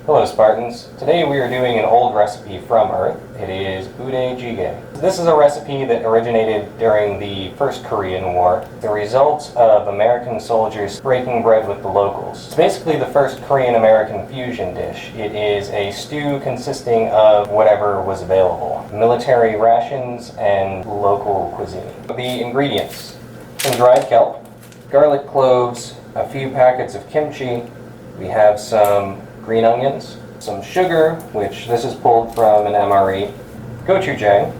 Hello Spartans. Today we are doing an old recipe from Earth. It is Budae Jjigae. This is a recipe that originated during the First Korean War, the result of American soldiers breaking bread with the locals. It's basically the first Korean-American fusion dish. It is a stew consisting of whatever was available. Military rations and local cuisine. The ingredients: some dried kelp, garlic cloves, a few packets of kimchi. We have some green onions, some sugar, which this is pulled from an MRE, GOCHUJANG,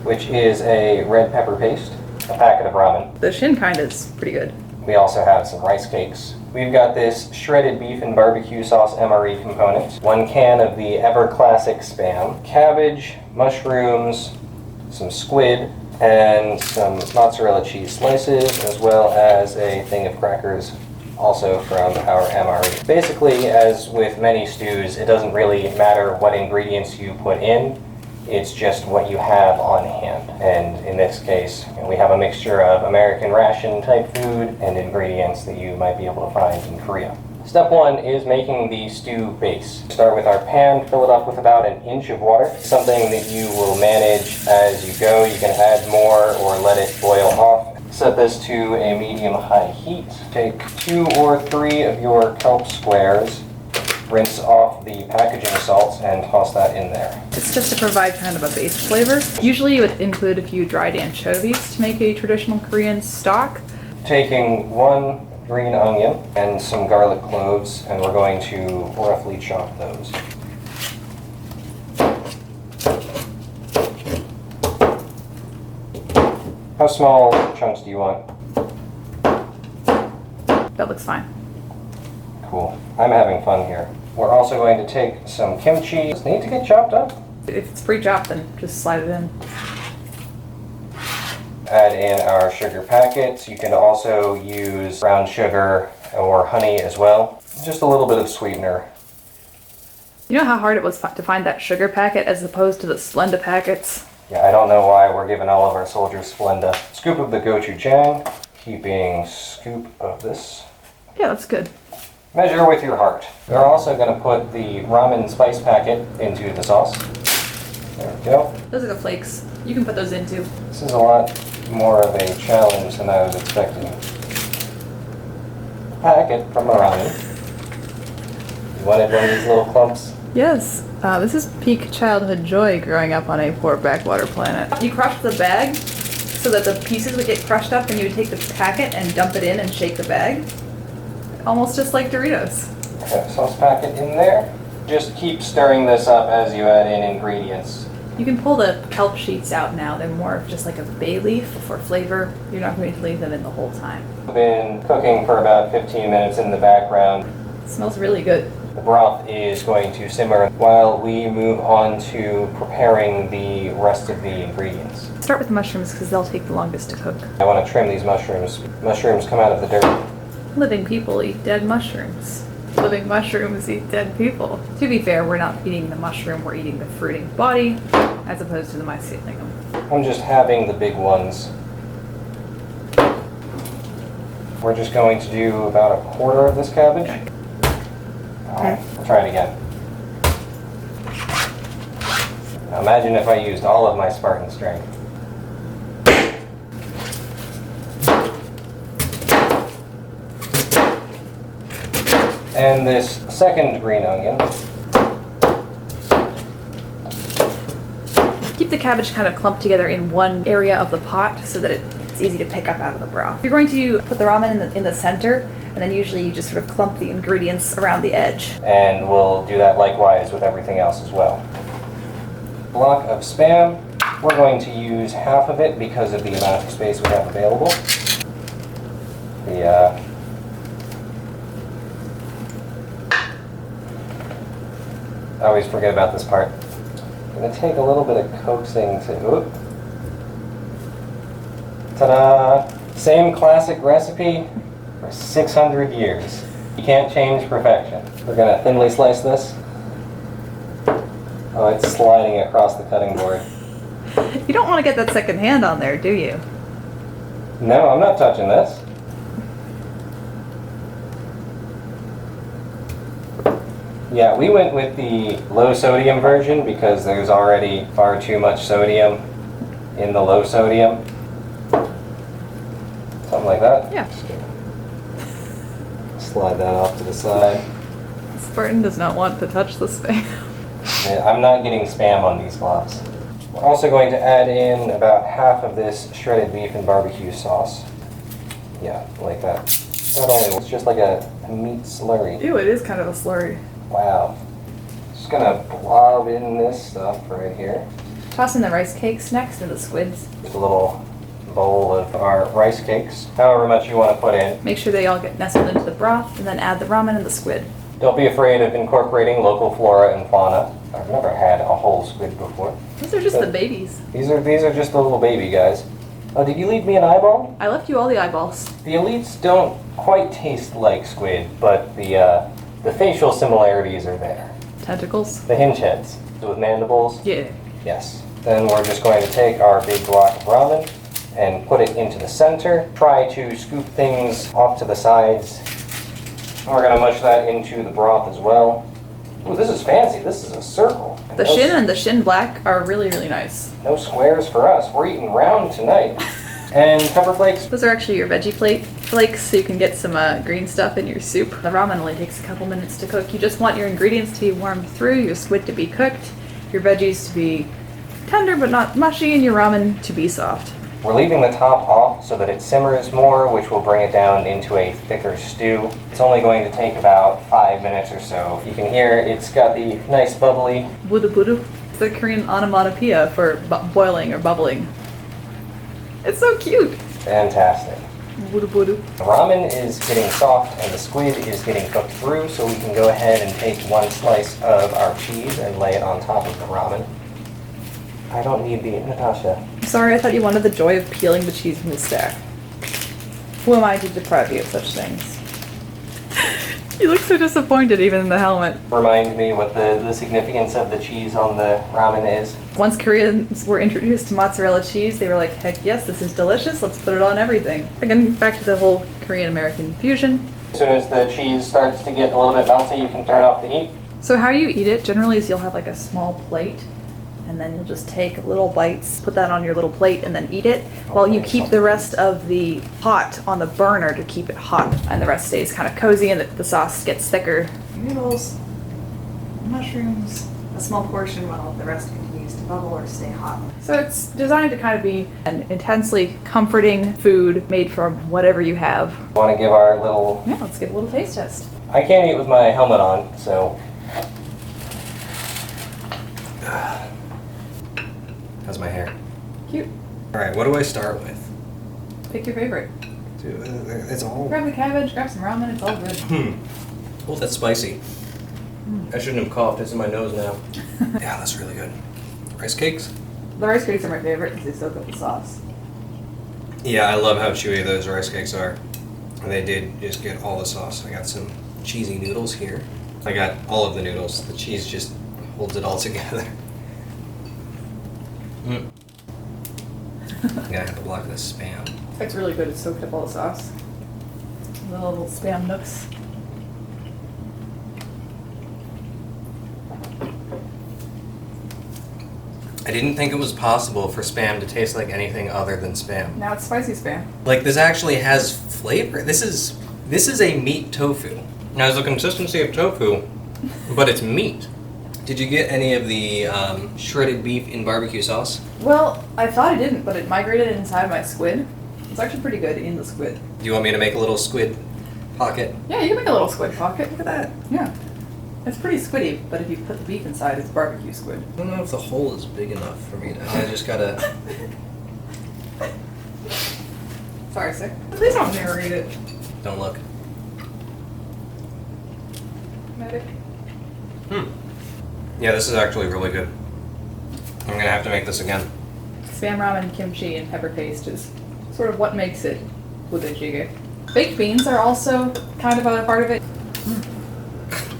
which is a red pepper paste, a packet of ramen. The shin kind is pretty good. We also have some rice cakes. We've got this shredded beef and barbecue sauce MRE component, 1 can of the ever classic Spam, cabbage, mushrooms, some squid, and some mozzarella cheese slices, as well as a thing of crackers, also from our MRE. Basically, as with many stews, it doesn't really matter what ingredients you put in, it's just what you have on hand. And in this case, we have a mixture of American ration type food and ingredients that you might be able to find in Korea. Step 1 is making the stew base. Start with our pan, fill it up with about 1 inch of water, something that you will manage as you go. You can add more or let it boil off. Set this to a medium-high heat. Take 2 or 3 of your kelp squares, rinse off the packaging salts, and toss that in there. It's just to provide kind of a base flavor. Usually you would include a few dried anchovies to make a traditional Korean stock. Taking 1 green onion and some garlic cloves, and we're going to roughly chop those. How small chunks do you want? That looks fine. Cool. I'm having fun here. We're also going to take some kimchi. Does it need to get chopped up? If it's pre-chopped, then just slide it in. Add in our sugar packets. You can also use brown sugar or honey as well. Just a little bit of sweetener. You know how hard it was to find that sugar packet as opposed to the Splenda packets? Yeah, I don't know why we're giving all of our soldiers Splenda. Scoop of the gochujang, keeping scoop of this. Yeah, that's good. Measure with your heart. We're also going to put the ramen spice packet into the sauce. There we go. Those are the flakes. You can put those in too. This is a lot more of a challenge than I was expecting. Packet from a ramen. You wanted one of these little clumps? Yes. This is peak childhood joy growing up on a poor backwater planet. You crush the bag so that the pieces would get crushed up, and you would take the packet and dump it in and shake the bag. Almost just like Doritos. Okay, sauce packet in there. Just keep stirring this up as you add in ingredients. You can pull the kelp sheets out now. They're more of just like a bay leaf for flavor. You're not going to leave them in the whole time. I've been cooking for about 15 minutes in the background. It smells really good. The broth is going to simmer while we move on to preparing the rest of the ingredients. Start with mushrooms because they'll take the longest to cook. I want to trim these mushrooms. Mushrooms come out of the dirt. Living people eat dead mushrooms. Living mushrooms eat dead people. To be fair, we're not eating the mushroom, we're eating the fruiting body as opposed to the mycelium. I'm just having the big ones. We're just going to do about 1/4 of this cabbage. Alright, we'll try it again. Now imagine if I used all of my Spartan strength. And this second green onion. Keep the cabbage kind of clumped together in one area of the pot so that it's easy to pick up out of the broth. You're going to put the ramen in the center, and then usually you just sort of clump the ingredients around the edge. And we'll do that likewise with everything else as well. Block of Spam. We're going to use half of it because of the amount of space we have available. I always forget about this part. I'm going to take a little bit of coaxing to... Ta-da! Same classic recipe for 600 years. You can't change perfection. We're going to thinly slice this. Oh, it's sliding across the cutting board. You don't want to get that second hand on there, do you? No, I'm not touching this. Yeah, we went with the low sodium version because there's already far too much sodium in the low sodium. Something like that? Yeah. Slide that off to the side. Spartan does not want to touch the spam. Yeah, I'm not getting spam on these gloves. We're also going to add in about half of this shredded beef and barbecue sauce. Yeah, like that. Not only, it's just like a meat slurry. Ew, it is kind of a slurry. Wow. Just gonna blob in this stuff right here. Toss in the rice cakes next and the squids. Just a little bowl of our rice cakes, however much you want to put in. Make sure they all get nestled into the broth, and then add the ramen and the squid. Don't be afraid of incorporating local flora and fauna. I've never had a whole squid before. These are just the babies. These are just the little baby guys. Oh, did you leave me an eyeball? I left you all the eyeballs. The elites don't quite taste like squid, but the facial similarities are there. Tentacles? The hinge heads with mandibles. Yeah. Yes. Then we're just going to take our big block of ramen and put it into the center. Try to scoop things off to the sides. We're going to mush that into the broth as well. Ooh, this is fancy. This is a circle. The shin and the shin black are really, really nice. No squares for us. We're eating round tonight. And pepper flakes. Those are actually your veggie flakes, so you can get some green stuff in your soup. The ramen only takes a couple minutes to cook. You just want your ingredients to be warmed through, your squid to be cooked, your veggies to be tender but not mushy, and your ramen to be soft. We're leaving the top off so that it simmers more, which will bring it down into a thicker stew. It's only going to take about 5 minutes or so. You can hear it's got the nice bubbly. Budae Jjigae. It's the Korean onomatopoeia for boiling or bubbling. It's so cute. Fantastic. Budae Jjigae. The ramen is getting soft and the squid is getting cooked through, so we can go ahead and take one slice of our cheese and lay it on top of the ramen. I don't need the Natasha. Sorry, I thought you wanted the joy of peeling the cheese from the stack. Who am I to deprive you of such things? You look so disappointed even in the helmet. Remind me what the significance of the cheese on the ramen is. Once Koreans were introduced to mozzarella cheese, they were like, heck yes, this is delicious, let's put it on everything. Again, back to the whole Korean-American fusion. As soon as the cheese starts to get a little bit melty, you can turn off the heat. So how you eat it generally is you'll have like a small plate, and then you'll just take little bites, put that on your little plate, and then eat it, while you keep the rest of the pot on the burner to keep it hot, and the rest stays kind of cozy, and the sauce gets thicker. Noodles, mushrooms, a small portion while the rest continues to bubble or stay hot. So it's designed to kind of be an intensely comforting food made from whatever you have. Want to give our little... Yeah, let's give a little taste test. I can't eat with my helmet on, so... How's my hair? Cute. Alright, what do I start with? Pick your favorite. Dude, it's all... Grab the cabbage, grab some ramen, it's all good. Oh, that's spicy. I shouldn't have coughed, it's in my nose now. Yeah, that's really good. Rice cakes? The rice cakes are my favorite because they soak up the sauce. Yeah, I love how chewy those rice cakes are. And they did just get all the sauce. I got some cheesy noodles here. I got all of the noodles. The cheese just holds it all together. I'm gonna have to block this spam. It's really good. It's soaked up all the sauce. The little spam nooks. I didn't think it was possible for spam to taste like anything other than spam. Now it's spicy spam. Like, this actually has flavor. This is a meat tofu. It has the consistency of tofu, but it's meat. Did you get any of the shredded beef in barbecue sauce? Well, I thought I didn't, but it migrated inside my squid. It's actually pretty good in the squid. Do you want me to make a little squid pocket? Yeah, you can make a little squid pocket. Look at that. Yeah. It's pretty squiddy, but if you put the beef inside, it's barbecue squid. I don't know if the hole is big enough for me to... I just gotta... Sorry, sick. Please don't narrate it. Don't look. Medic. Yeah, this is actually really good. I'm gonna have to make this again. Spam ramen, kimchi, and pepper paste is sort of what makes it Budae Jjigae. Baked beans are also kind of a part of it.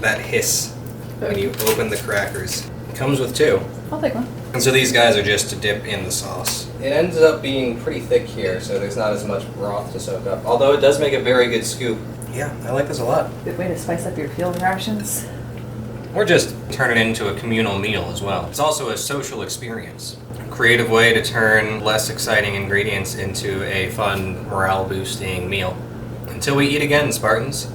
That hiss when you open the crackers. It comes with two. I'll take one. And so these guys are just to dip in the sauce. It ends up being pretty thick here, so there's not as much broth to soak up. Although it does make a very good scoop. Yeah, I like this a lot. Good way to spice up your field rations. or just turn it into a communal meal as well. It's also a social experience. A creative way to turn less exciting ingredients into a fun, morale-boosting meal. Until we eat again, Spartans.